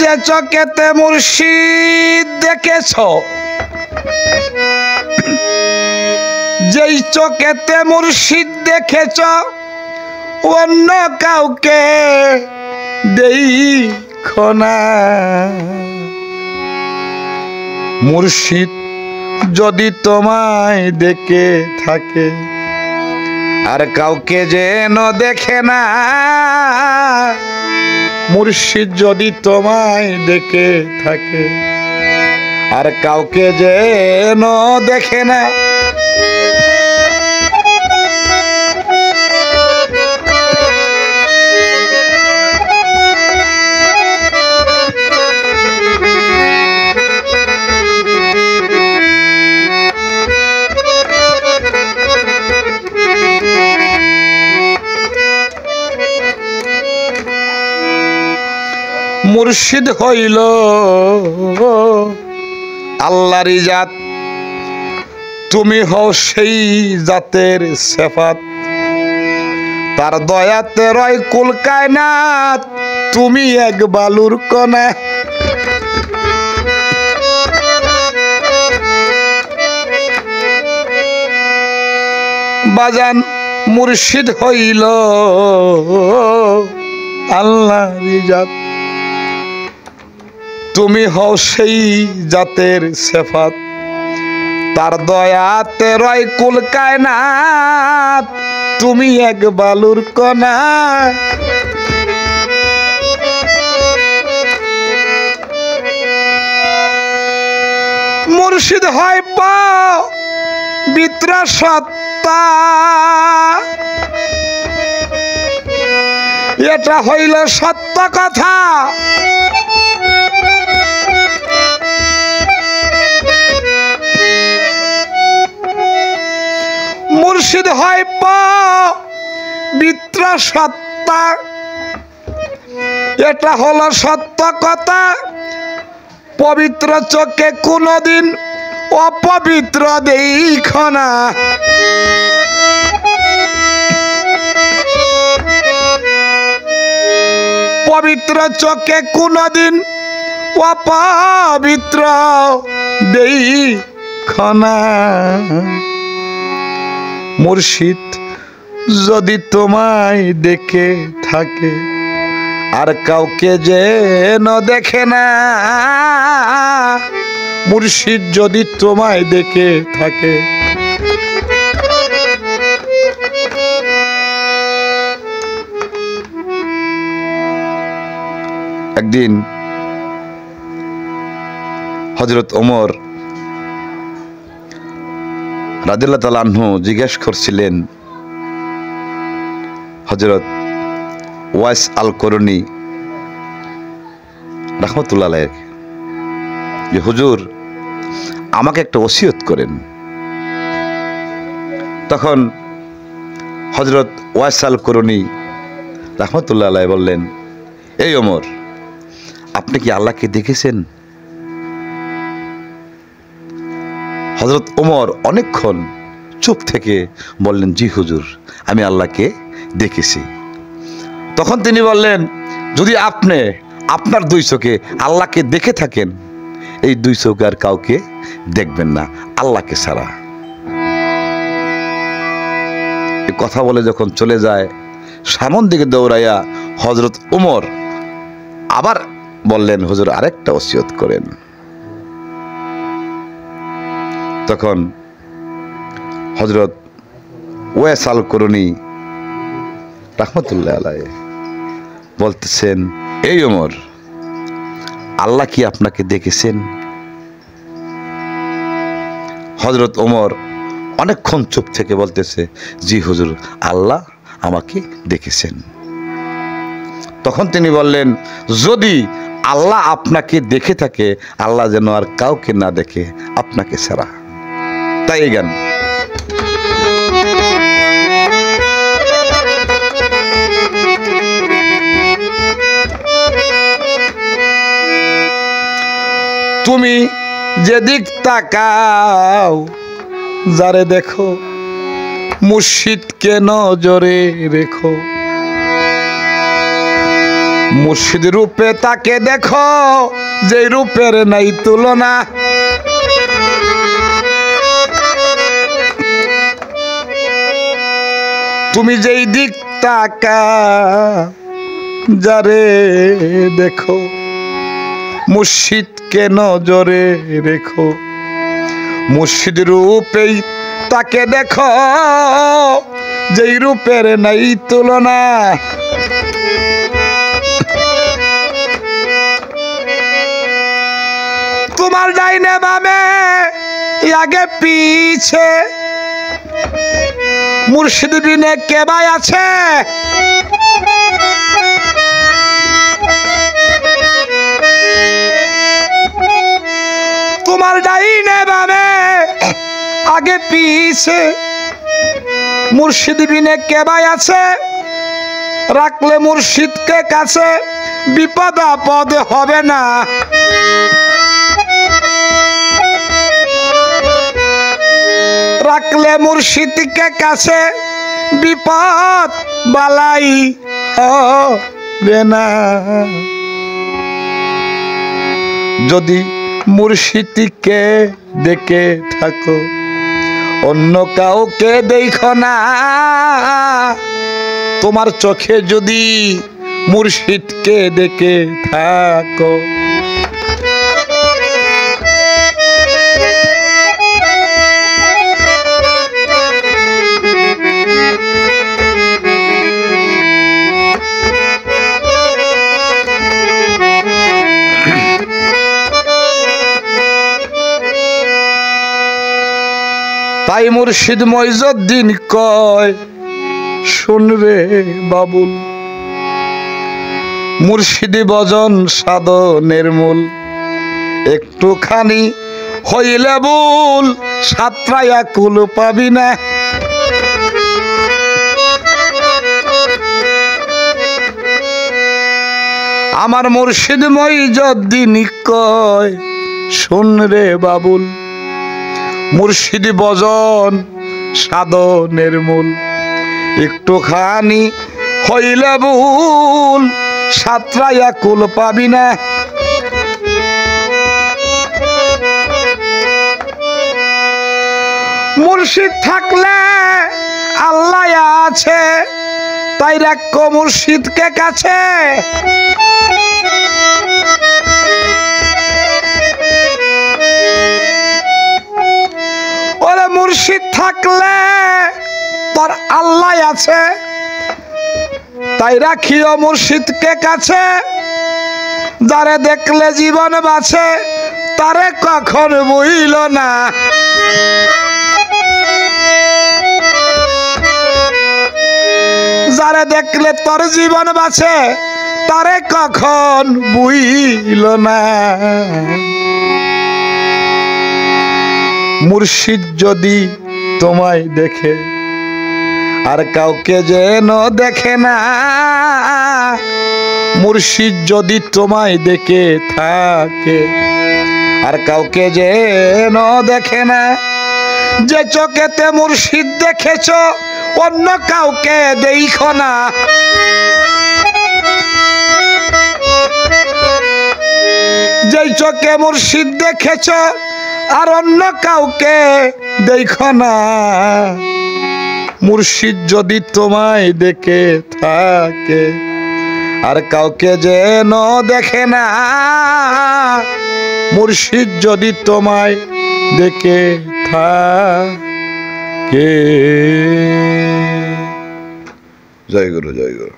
যে চোখেতে মুর্শিদ দেখেছ, যেই চোখেতে মুর্শিদ দেখেছ অন্য কাউকে দেখো না। মুর্শিদ যদি তোমায় দেখে থাকে আর কাউকে যেন দেখে না, মুর্শিদ যদি তোমায় দেখে থাকে আর কাউকে যেন দেখে না। মুর্শিদ হইল আল্লাহরই জাত, তুমি হও সেই জাতের সেফাত। তার দয়াতে রয় কুল কায়নাত, তুমি এক বালুর কণা। বাজান মুর্শিদ হইল আল্লাহরই জাত, তুমি হও সেই জাতের সেফাত। তার দয়াতে রয় কুল কায়নাত, তুমি এক বালুর কণা। মুর্শিদ হয় পবিত্র সত্তা, এটা হইল সত্য কথা। মুর্শিদ হয় পবিত্র সত্তা, এটা হলো সত্য কথা। পবিত্র চোখে কোনদিন অপবিত্র দেখো না। পবিত্র চোখে কোনদিন অপবিত্র দেখো না। মুর্শিদ যদি তোমায় দেখে থাকে আর কাউকে যেন দেখে না, মুর্শিদ যদি তোমায় দেখে থাকে। একদিন হযরত ওমর রাদিয়াল্লাহু তাআলা আনহু জিজ্ঞেস করছিলেন হযরত ওয়াইস আল করনী রাহমাতুল্লাহ আলাইহি যে হুজুর আমাকে একটা ওসিয়ত করেন। তখন হযরত ওয়াইস আল করনী রাহমাতুল্লাহ আলাইহি বললেন, এই ওমর, আপনি কি আল্লাহকে দেখেছেন? হযরত ওমর অনেকক্ষণ চুপ থেকে বললেন, জি হুজুর, আমি আল্লাহকে দেখেছি। তখন তিনি বললেন, যদি আপনি আপনার দুই চোখে আল্লাহকে দেখে থাকেন, এই দুই চোখে আর কাউকে দেখবেন না আল্লাহকে ছাড়া। এই কথা বলে যখন চলে যায়, সামন দিকে দৌড়াইয়া হযরত ওমর আবার বললেন, হুজুর আরেকটা ওসিয়ত করেন। তখন হযরত ওয়াইস আল করনী রাহমাতুল্লাহ আলাইহি বলতেছেন, এই ওমর, আল্লাহ কি আপনাকে দেখেছেন? হযরত ওমর অনেকক্ষণ চুপ থেকে বলতেছে, জি হুজুর, আল্লাহ আমাকে দেখেছেন। তখন তিনি বললেন, যদি আল্লাহ আপনাকে দেখে থাকে, আল্লাহ যেন আর কাউকে না দেখে আপনাকে ছাড়া। তাই গান তুমি যেদিক তাকাও যারে দেখো, মুর্শিদকে নজরে রেখো। মুর্শিদ রূপে তাকে দেখো, যে রূপের নাই তুলনা। তুমি যেই দিক তাকা যারে দেখো, মুর্শিদকে নজরে রেখো। মুর্শিদ রূপেই তাকে দেখো, যেই রূপের নাই তুলনা। তোমার ডাইনে বামে আগে পিছে মুর্শিদ বিনে কে ভাই আছে? তোমার ডাইনে বামে আগে পিছে মুর্শিদ বিনে কে ভাই আছে? রাখলে মুর্শিদকে কাছে বিপদ আপদ হবে না। রাখলে মুর্শিদকে কাছে বিপদ বালাই হবে না। যদি মুর্শিদকে দেখে থাকো, অন্য কাউকে দেখো না। তোমার চোখে যদি মুর্শিদকে দেখে থাকো, তাই মুর্শিদ মইজুদ্দিন কয়, শুনরে বাবুল, মুর্শিদি ভজন সাধনের মূল। একটুখানি হইলে ভুল, সাতরায়া কুল পাবি না। আমার মুর্শিদ মইজুদ্দিন কয়, শুনরে বাবুল, মুর্শিদি ভজন সাধনের মূল। একটুখানি হইলে ভুল, সাতরায়া কুল পাবি না। মুর্শিদ থাকলে আল্লাহ আছে, তাই রাখো মুর্শিদকে কাছে। ওরে মুর্শিদ থাকলে তোর আল্লাহ আছে, তাই রাখিও মুর্শিদকে কাছে। যারে দেখলে জীবন বাঁচে, তারে কখন বইল না। যারে দেখলে তোর জীবন বাঁচে, তারে কখন বইল না। মুর্শিদ যদি তোমায় দেখে, আর কাউকে যেন দেখে না। মুর্শিদ যদি তোমায় দেখে থাকে, আর কাউকে যেন দেখে না। যে চোখেতে মুর্শিদ দেখেছ, অন্য কাউকে দেখো না। যেই চোখে মুর্শিদ দেখেছ, আর অন্য কাউকে দেখো না। মুর্শিদ যদি তোমায় দেখে থাকে, আর কাউকে যেন দেখে না। মুর্শিদ যদি তোমায় দেখে থাকে। জয় গুরু, জয় গুরু।